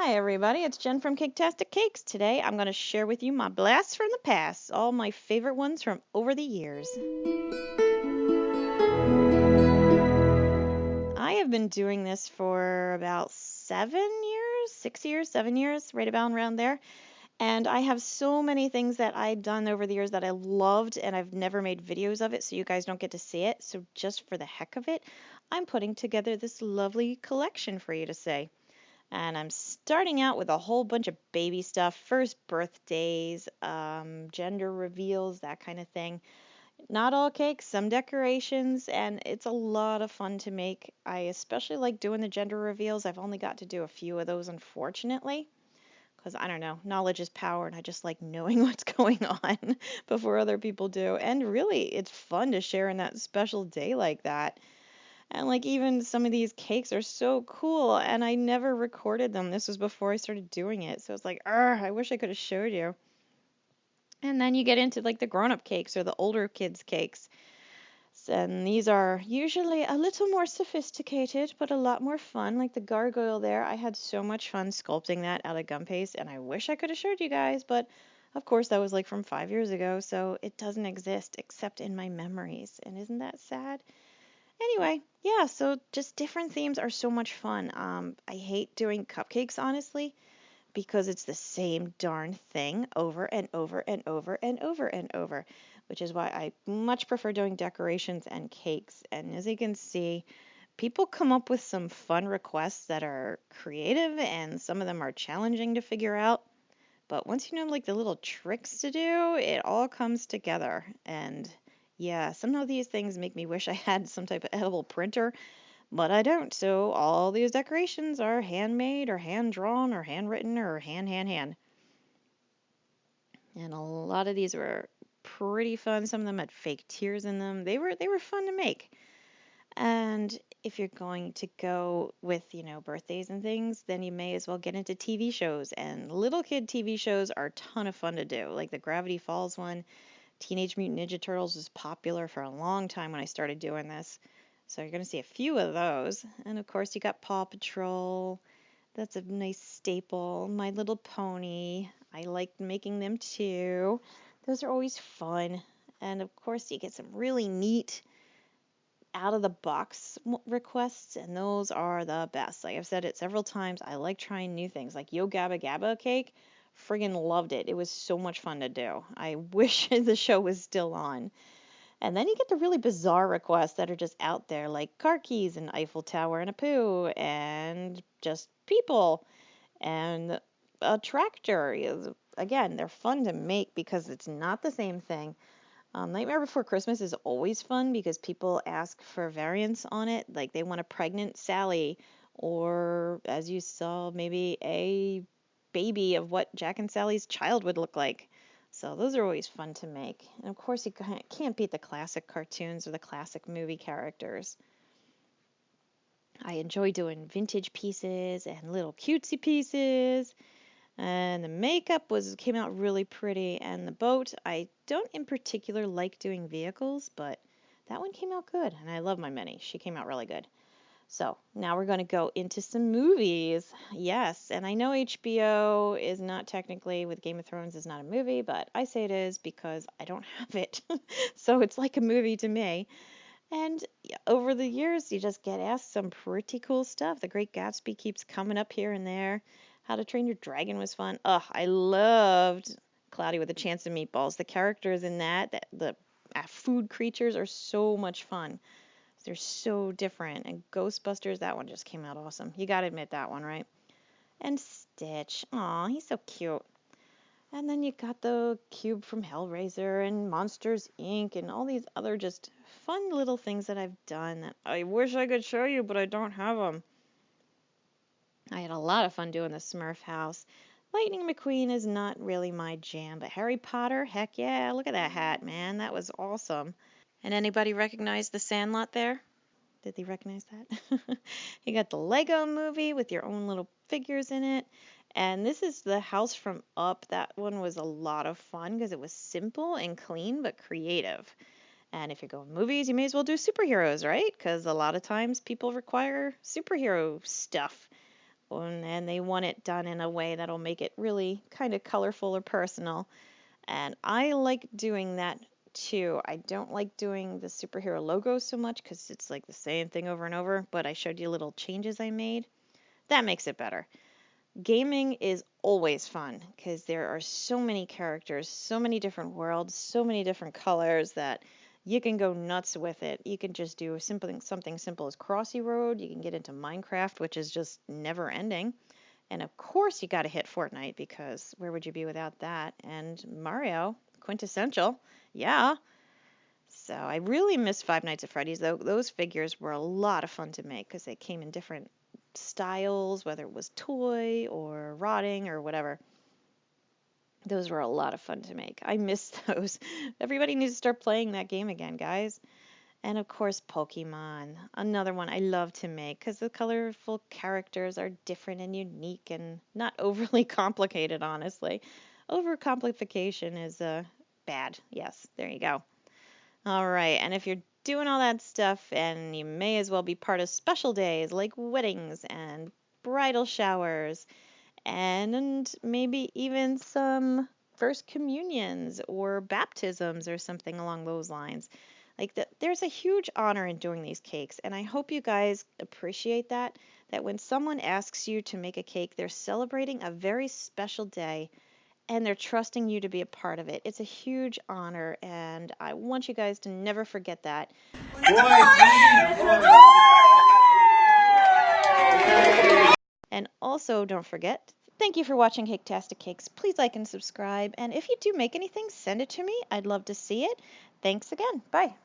Hi everybody, it's Jen from Caketastic Cakes. Today I'm going to share with you my blasts from the past, all my favorite ones from over the years. I have been doing this for about 7 years, 6 years, 7 years, right about around there. And I have so many things that I've done over the years that I loved, and I've never made videos of it, so you guys don't get to see it. So just for the heck of it, I'm putting together this lovely collection for you to see. And I'm starting out with a whole bunch of baby stuff, first birthdays, gender reveals, that kind of thing. Not all cakes, some decorations, and it's a lot of fun to make. I especially like doing the gender reveals. I've only got to do a few of those, unfortunately, because I don't know, knowledge is power, and I just like knowing what's going on before other people do. And really, it's fun to share in that special day like that. And like even some of these cakes are so cool, and I never recorded them. This was before I started doing it, so it's like, I wish I could have showed you. And then you get into like the grown-up cakes or the older kids' cakes. And these are usually a little more sophisticated, but a lot more fun. Like the gargoyle there, I had so much fun sculpting that out of gumpaste, and I wish I could have showed you guys, but of course that was like from 5 years ago, so it doesn't exist except in my memories. And isn't that sad? Anyway, yeah, so just different themes are so much fun. I hate doing cupcakes, honestly, because it's the same darn thing over and over and over and over and over, which is why I much prefer doing decorations and cakes. And as you can see, people come up with some fun requests that are creative, and some of them are challenging to figure out. But once you know like the little tricks to do, it all comes together. And yeah, some of these things make me wish I had some type of edible printer, but I don't. So all these decorations are handmade or hand drawn or handwritten or hand. And a lot of these were pretty fun. Some of them had fake tears in them. They were fun to make. And if you're going to go with, birthdays and things, then you may as well get into TV shows. And little kid TV shows are a ton of fun to do. Like the Gravity Falls one, Teenage Mutant Ninja Turtles was popular for a long time when I started doing this. So you're going to see a few of those. And of course, you got Paw Patrol. That's a nice staple. My Little Pony. I like making them too. Those are always fun. And of course, you get some really neat out of the box requests, and those are the best. Like I've said it several times, I like trying new things. Like Yo Gabba Gabba cake, friggin' loved it. It was so much fun to do. I wish the show was still on. And then you get the really bizarre requests that are just out there, like car keys, and Eiffel Tower, and a poo, and just people, and a tractor. Again, they're fun to make because it's not the same thing. Nightmare Before Christmas is always fun because people ask for variants on it. Like they want a pregnant Sally, or as you saw, maybe a baby of what Jack and Sally's child would look like. So those are always fun to make. And of course, you can't beat the classic cartoons or the classic movie characters. I enjoy doing vintage pieces and little cutesy pieces. And the makeup came out really pretty, and the boat, I don't in particular like doing vehicles, but that one came out good, and I love my Minnie. She came out really good. So now we're going to go into some movies. Yes, and I know HBO is not technically, with Game of Thrones, is not a movie, but I say it is because I don't have it. So it's like a movie to me. And over the years, you just get asked some pretty cool stuff. The Great Gatsby keeps coming up here and there. How to Train Your Dragon was fun. Ugh, I loved Cloudy with a Chance of Meatballs. The characters in the food creatures are so much fun. They're so different. And Ghostbusters, that one just came out awesome. You gotta admit that one, right? And Stitch. Aw, he's so cute. And then you got the cube from Hellraiser and Monsters Inc. and all these other just fun little things that I've done that I wish I could show you, but I don't have them. I had a lot of fun doing the Smurf house. Lightning McQueen is not really my jam, but Harry Potter, heck yeah, look at that hat, man. That was awesome. And anybody recognize the Sandlot there? Did they recognize that? You got the Lego movie with your own little figures in it. And this is the house from Up. That one was a lot of fun because it was simple and clean but creative. And if you're going movies, you may as well do superheroes, right? Because a lot of times people require superhero stuff. and they want it done in a way that'll make it really kind of colorful or personal. And I like doing that too. I don't like doing the superhero logo so much because it's like the same thing over and over, but I showed you little changes I made. That makes it better. Gaming is always fun because there are so many characters, so many different worlds, so many different colors that you can go nuts with it. You can just do something simple as Crossy Road. You can get into Minecraft, which is just never ending. And of course, you got to hit Fortnite because where would you be without that? And Mario, quintessential. Yeah. So I really miss Five Nights at Freddy's, though. Those figures were a lot of fun to make because they came in different styles, whether it was toy or rotting or whatever. Those were a lot of fun to make. I miss those. Everybody needs to start playing that game again, guys. And of course, Pokemon, another one I love to make because the colorful characters are different and unique and not overly complicated, honestly. Overcomplication is bad. Yes, there you go. All right, and if you're doing all that stuff, and you may as well be part of special days like weddings and bridal showers, and maybe even some first communions or baptisms or something along those lines. There's a huge honor in doing these cakes, and I hope you guys appreciate that when someone asks you to make a cake, they're celebrating a very special day and they're trusting you to be a part of it. It's a huge honor, and I want you guys to never forget that. And also, don't forget, thank you for watching Caketastic Cakes. Please like and subscribe, and if you do make anything, send it to me. I'd love to see it. Thanks again. Bye.